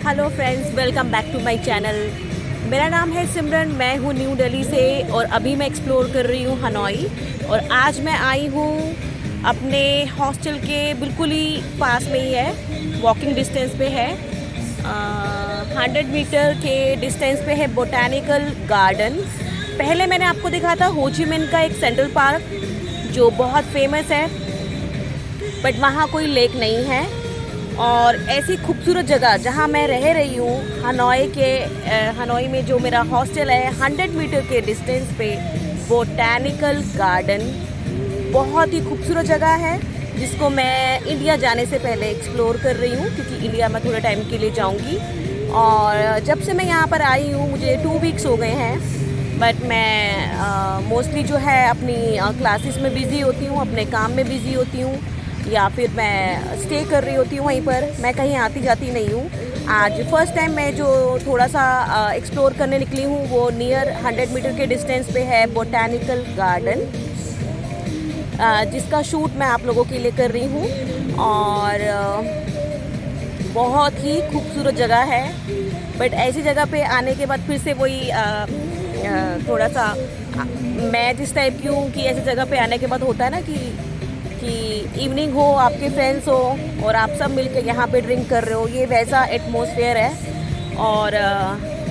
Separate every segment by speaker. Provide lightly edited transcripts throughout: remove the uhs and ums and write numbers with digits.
Speaker 1: Hello friends, welcome back to my channel. मेरा नाम है सिमरन, मैं हूँ न्यू दिल्ली से और अभी मैं एक्सप्लोर कर रही हूँ हनोई। और आज मैं आई हूँ अपने हॉस्टल के बिल्कुल ही पास में ही है, वॉकिंग डिस्टेंस पे है। 100 मीटर के डिस्टेंस पे है बोटैनिकल गार्डन। पहले मैंने आपको दिखा था हो ची मिन का एक सेंट्रल पार्क जो बहुत फेमस है, बट वहाँ कोई लेक नहीं है। और ऐसी खूबसूरत जगह जहाँ मैं रह रही हूँ हनोई में जो मेरा हॉस्टल है, 100 मीटर के डिस्टेंस पे बोटैनिकल गार्डन, बहुत ही खूबसूरत जगह है जिसको मैं इंडिया जाने से पहले एक्सप्लोर कर रही हूँ, क्योंकि इंडिया में थोड़े टाइम के लिए जाऊँगी। और जब से मैं यहाँ पर आई हूँ मुझे 2 वीक्स हो गए हैं, बट मैं मोस्टली जो है अपनी क्लासेस में बिज़ी होती हूँ, अपने काम में बिज़ी होती हूँ, या फिर मैं स्टे कर रही होती हूँ वहीं पर। मैं कहीं आती जाती नहीं हूँ। आज फर्स्ट टाइम मैं जो थोड़ा सा एक्सप्लोर करने निकली हूँ वो नियर 100 मीटर के डिस्टेंस पे है बोटैनिकल गार्डन, जिसका शूट मैं आप लोगों के लिए कर रही हूँ। और बहुत ही खूबसूरत जगह है, बट ऐसी जगह पे आने के बाद फिर से वही थोड़ा सा मैं जिस टाइप की हूँ कि ऐसी जगह पे आने के बाद होता है ना कि इवनिंग हो, आपके फ्रेंड्स हो और आप सब मिलकर यहाँ पे ड्रिंक कर रहे हो, ये वैसा एटमॉस्फेयर है। और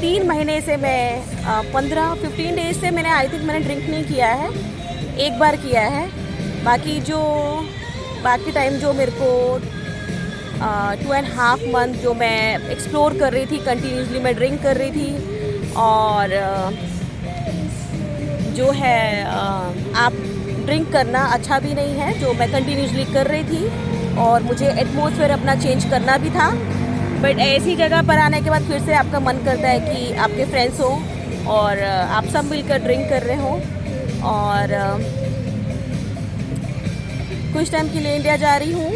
Speaker 1: 3 महीने से मैं 15 डेज से मैंने आई थिंक मैंने ड्रिंक नहीं किया है, एक बार किया है। बाकी टाइम जो मेरे को 2.5 मंथ जो मैं एक्सप्लोर कर रही थी, कंटिन्यूसली मैं ड्रिंक कर रही थी। और जो है आप ड्रिंक करना अच्छा भी नहीं है, जो मैं कंटिन्यूसली कर रही थी। और मुझे एटमॉस्फेयर अपना चेंज करना भी था, बट ऐसी जगह पर आने के बाद फिर से आपका मन करता है कि आपके फ्रेंड्स हो और आप सब मिलकर ड्रिंक कर रहे हो। और कुछ टाइम के लिए इंडिया जा रही हूँ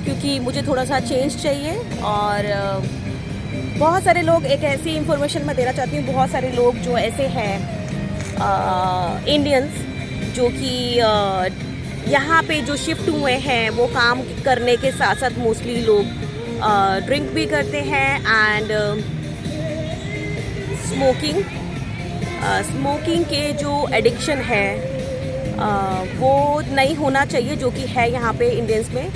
Speaker 1: क्योंकि मुझे थोड़ा सा चेंज चाहिए। और बहुत सारे लोग, एक ऐसी इन्फॉर्मेशन मैं देना चाहती हूँ, बहुत सारे लोग जो ऐसे हैं इंडियंस जो कि यहाँ पे जो शिफ्ट हुए हैं, वो काम करने के साथ साथ मोस्टली लोग ड्रिंक भी करते हैं एंड स्मोकिंग के जो एडिक्शन है वो नहीं होना चाहिए, जो कि है यहाँ पे इंडियंस में।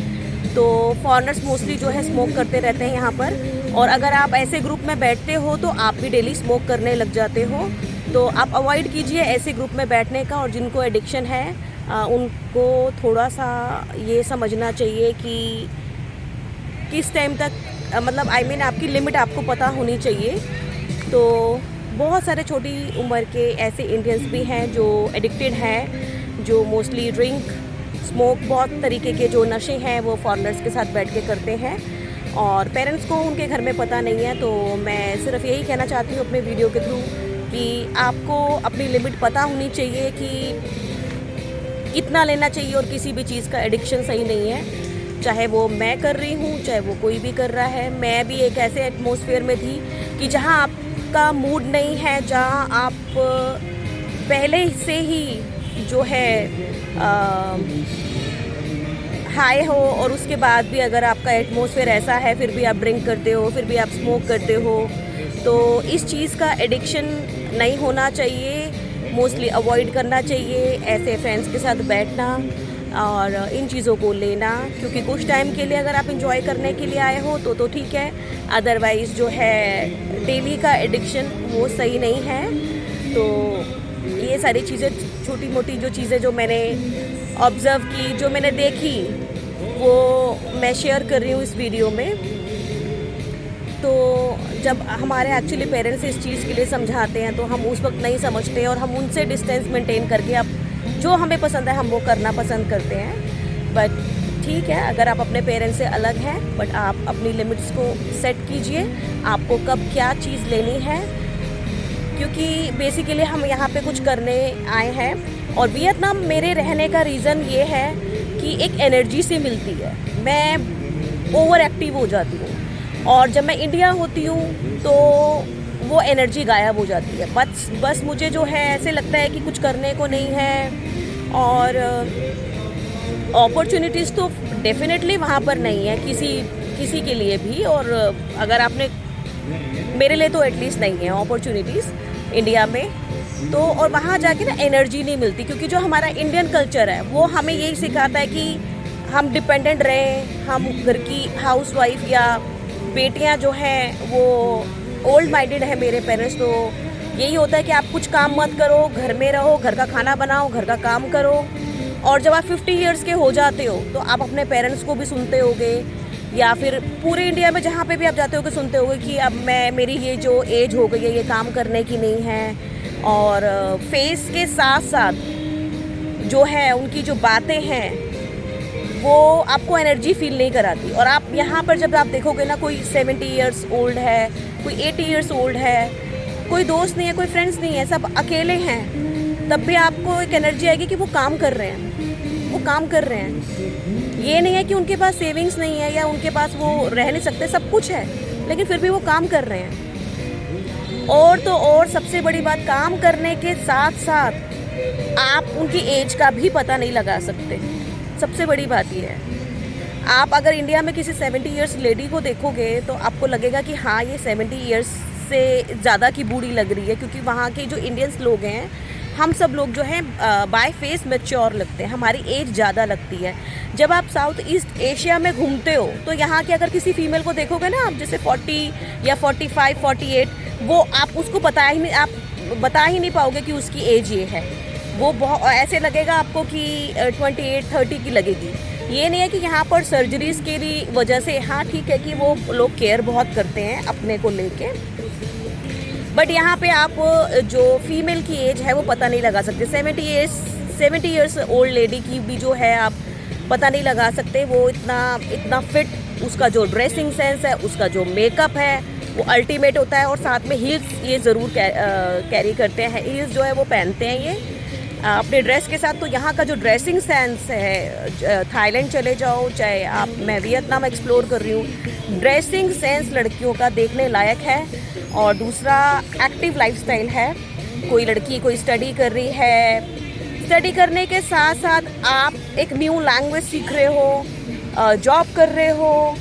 Speaker 1: तो फॉरेनर्स मोस्टली जो है स्मोक करते रहते हैं यहाँ पर, और अगर आप ऐसे ग्रुप में बैठते हो तो आप भी डेली स्मोक करने लग जाते हो। तो आप अवॉइड कीजिए ऐसे ग्रुप में बैठने का। और जिनको एडिक्शन है उनको थोड़ा सा ये समझना चाहिए कि किस टाइम तक, मतलब आपकी लिमिट आपको पता होनी चाहिए। तो बहुत सारे छोटी उम्र के ऐसे इंडियंस भी हैं जो एडिक्टेड हैं, जो मोस्टली ड्रिंक, स्मोक, बहुत तरीके के जो नशे हैं वो फॉरेनर्स के साथ बैठ के करते हैं और पेरेंट्स को उनके घर में पता नहीं है। तो मैं सिर्फ यही कहना चाहती हूँ अपने वीडियो के थ्रू कि आपको अपनी लिमिट पता होनी चाहिए कि कितना लेना चाहिए, और किसी भी चीज़ का एडिक्शन सही नहीं है, चाहे वो मैं कर रही हूँ चाहे वो कोई भी कर रहा है। मैं भी एक ऐसे एटमॉस्फेयर में थी कि जहाँ आपका मूड नहीं है, जहाँ आप पहले से ही जो है हाई हो, और उसके बाद भी अगर आपका एटमॉस्फेयर ऐसा है फिर भी आप ड्रिंक करते हो, फिर भी आप स्मोक करते हो। तो इस चीज़ का एडिक्शन नहीं होना चाहिए, मोस्टली अवॉइड करना चाहिए ऐसे फ्रेंड्स के साथ बैठना और इन चीज़ों को लेना। क्योंकि कुछ टाइम के लिए अगर आप इंजॉय करने के लिए आए हो तो ठीक है, अदरवाइज़ जो है डेली का एडिक्शन वो सही नहीं है। तो ये सारी चीज़ें, छोटी मोटी जो चीज़ें जो मैंने ऑब्ज़र्व की, जो मैंने देखी, वो मैं शेयर कर रही हूँ इस वीडियो में। तो जब हमारे एक्चुअली पेरेंट्स इस चीज़ के लिए समझाते हैं तो हम उस वक्त नहीं समझते और हम उनसे डिस्टेंस मेंटेन करके अब जो हमें पसंद है हम वो करना पसंद करते हैं। बट ठीक है, अगर आप अपने पेरेंट्स से अलग हैं, बट आप अपनी लिमिट्स को सेट कीजिए, आपको कब क्या चीज़ लेनी है। क्योंकि बेसिकली हम यहाँ पे कुछ करने आए हैं। और वियतनाम मेरे रहने का रीज़न ये है कि एक एनर्जी सी मिलती है, मैं ओवर एक्टिव हो जाती हूँ, और जब मैं इंडिया होती हूँ तो वो एनर्जी गायब हो जाती है। बस मुझे जो है ऐसे लगता है कि कुछ करने को नहीं है, और अपॉर्चुनिटीज़ तो डेफिनेटली वहाँ पर नहीं है किसी के लिए भी। और अगर आपने मेरे लिए तो एटलीस्ट नहीं है अपॉर्चुनिटीज़ इंडिया में। तो और वहाँ जाके ना एनर्जी नहीं मिलती, क्योंकि जो हमारा इंडियन कल्चर है वो हमें यही सिखाता है कि हम डिपेंडेंट रहें, हम घर की हाउसवाइफ या बेटियां जो हैं वो ओल्ड माइंडेड है। मेरे पेरेंट्स तो यही होता है कि आप कुछ काम मत करो, घर में रहो, घर का खाना बनाओ, घर का काम करो। और जब आप 50 इयर्स के हो जाते हो तो आप अपने पेरेंट्स को भी सुनते होगे, या फिर पूरे इंडिया में जहाँ पे भी आप जाते होगे सुनते होगे कि अब मेरी ये जो एज हो गई है ये काम करने की नहीं है। और फेस के साथ साथ जो है उनकी जो बातें हैं वो आपको एनर्जी फील नहीं कराती। और आप यहाँ पर जब आप देखोगे ना, कोई 70 इयर्स ओल्ड है, कोई 80 इयर्स ओल्ड है, कोई दोस्त नहीं है, कोई फ्रेंड्स नहीं है, सब अकेले हैं, तब भी आपको एक एनर्जी आएगी कि वो काम कर रहे हैं, वो काम कर रहे हैं। ये नहीं है कि उनके पास सेविंग्स नहीं है या उनके पास वो रह नहीं सकते, सब कुछ है, लेकिन फिर भी वो काम कर रहे हैं। और तो और सबसे बड़ी बात, काम करने के साथ साथ आप उनकी एज का भी पता नहीं लगा सकते। सबसे बड़ी बात ये है, आप अगर इंडिया में किसी 70 इयर्स लेडी को देखोगे तो आपको लगेगा कि हाँ ये 70 इयर्स से ज़्यादा की बूढ़ी लग रही है, क्योंकि वहाँ के जो इंडियंस लोग हैं, हम सब लोग जो हैं बाय फेस मैच्योर लगते हैं, हमारी एज ज़्यादा लगती है। जब आप साउथ ईस्ट एशिया में घूमते हो तो यहाँ के अगर किसी फीमेल को देखोगे ना आप, जैसे 40 या 45, 48, वो आप उसको बता ही नहीं पाओगे कि उसकी एज ये है। वो बहुत ऐसे लगेगा आपको कि 28, 30 की लगेगी। ये नहीं है कि यहाँ पर सर्जरीज के लिए वजह से, हाँ ठीक है कि वो लोग केयर बहुत करते हैं अपने को लेके, बट यहाँ पे आप जो फीमेल की एज है वो पता नहीं लगा सकते। 70 इयर्स ओल्ड लेडी की भी जो है आप पता नहीं लगा सकते। वो इतना फिट, उसका जो ड्रेसिंग सेंस है, उसका जो मेकअप है वो अल्टीमेट होता है। और साथ में हील्स ये ज़रूर कैरी करते हैं, हील्स जो है वो पहनते हैं ये अपने ड्रेस के साथ। तो यहाँ का जो ड्रेसिंग सेंस है, थाईलैंड चले जाओ, चाहे मैं वियतनाम एक्सप्लोर कर रही हूँ, ड्रेसिंग सेंस लड़कियों का देखने लायक है। और दूसरा, एक्टिव लाइफस्टाइल है। कोई लड़की कोई स्टडी कर रही है, स्टडी करने के साथ साथ आप एक न्यू लैंग्वेज सीख रहे हो, जॉब कर रहे हो,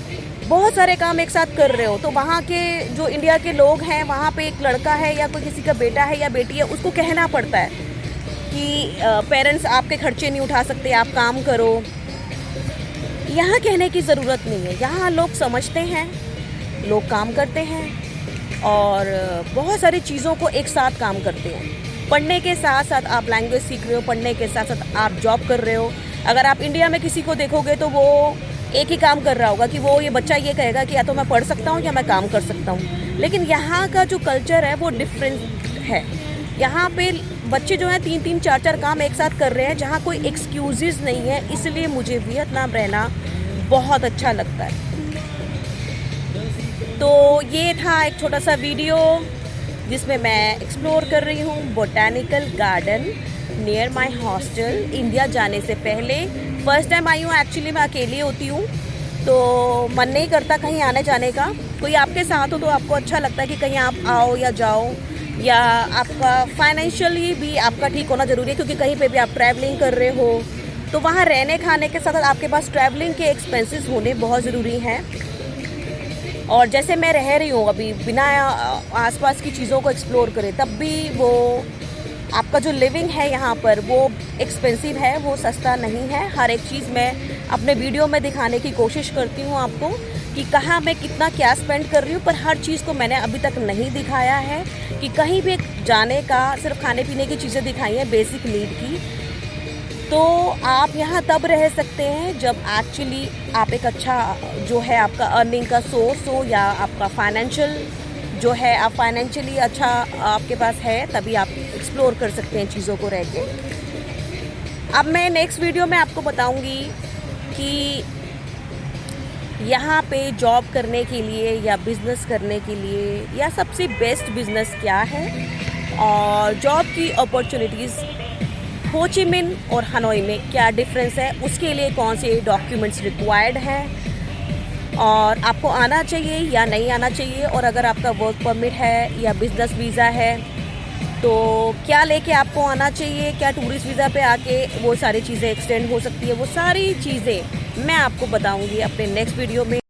Speaker 1: बहुत सारे काम एक साथ कर रहे हो। तो वहाँ के जो इंडिया के लोग हैं, वहाँ पे एक लड़का है या कोई किसी का बेटा है या बेटी है, उसको कहना पड़ता है कि पेरेंट्स आपके खर्चे नहीं उठा सकते, आप काम करो। यहाँ कहने की ज़रूरत नहीं है, यहाँ लोग समझते हैं, लोग काम करते हैं और बहुत सारी चीज़ों को एक साथ काम करते हैं। पढ़ने के साथ साथ आप लैंग्वेज सीख रहे हो, पढ़ने के साथ साथ आप जॉब कर रहे हो। अगर आप इंडिया में किसी को देखोगे तो वो एक ही काम कर रहा होगा कि वो ये बच्चा ये कहेगा कि या तो मैं पढ़ सकता हूँ या मैं काम कर सकता हूँ। लेकिन यहाँ का जो कल्चर है वो डिफरेंट है। यहाँ पे बच्चे जो हैं 3-3, 4-4 काम एक साथ कर रहे हैं, जहाँ कोई एक्सक्यूज़ नहीं है। इसलिए मुझे वियतनाम रहना बहुत अच्छा लगता है। तो ये था एक छोटा सा वीडियो जिसमें मैं एक्सप्लोर कर रही हूँ botanical garden near my hostel. India जाने से पहले फर्स्ट टाइम आई हूँ। एक्चुअली मैं अकेली होती हूँ तो मन नहीं करता कहीं आने जाने का। कोई आपके साथ हो तो आपको अच्छा लगता है कि कहीं आप आओ या जाओ, या आपका फाइनेंशियली भी आपका ठीक होना ज़रूरी है, क्योंकि कहीं पे भी आप ट्रैवलिंग कर रहे हो तो वहाँ रहने खाने के साथ आपके पास ट्रैवलिंग के एक्सपेंसेस होने बहुत ज़रूरी हैं। और जैसे मैं रह रही हूँ अभी, बिना आसपास की चीज़ों को एक्सप्लोर करें, तब भी वो आपका जो लिविंग है यहाँ पर वो एक्सपेंसिव है, वो सस्ता नहीं है। हर एक चीज़ मैं अपने वीडियो में दिखाने की कोशिश करती हूँ आपको कि कहाँ मैं कितना क्या स्पेंड कर रही हूँ, पर हर चीज़ को मैंने अभी तक नहीं दिखाया है कि कहीं भी जाने का, सिर्फ खाने पीने की चीज़ें दिखाई हैं बेसिक नीड की। तो आप यहाँ तब रह सकते हैं जब एक्चुअली आप एक अच्छा जो है आपका अर्निंग का सोर्स हो, या आपका फाइनेंशियल जो है आप फाइनेंशियली अच्छा आपके पास है, तभी आप एक्सप्लोर कर सकते हैं चीज़ों को रह के। अब मैं नेक्स्ट वीडियो में आपको बताऊंगी कि यहाँ पे जॉब करने के लिए या बिज़नेस करने के लिए या सबसे बेस्ट बिज़नेस क्या है, और जॉब की अपॉर्चुनिटीज़ हो ची मिन्ह और हनोई में क्या डिफरेंस है, उसके लिए कौन से डॉक्यूमेंट्स रिक्वायर्ड हैं और आपको आना चाहिए या नहीं आना चाहिए, और अगर आपका वर्क परमिट है या बिज़नेस वीज़ा है तो क्या लेके आपको आना चाहिए, क्या टूरिस्ट वीज़ा पे आके वो सारी चीज़ें एक्सटेंड हो सकती है, वो सारी चीज़ें मैं आपको बताऊंगी अपने नेक्स्ट वीडियो में।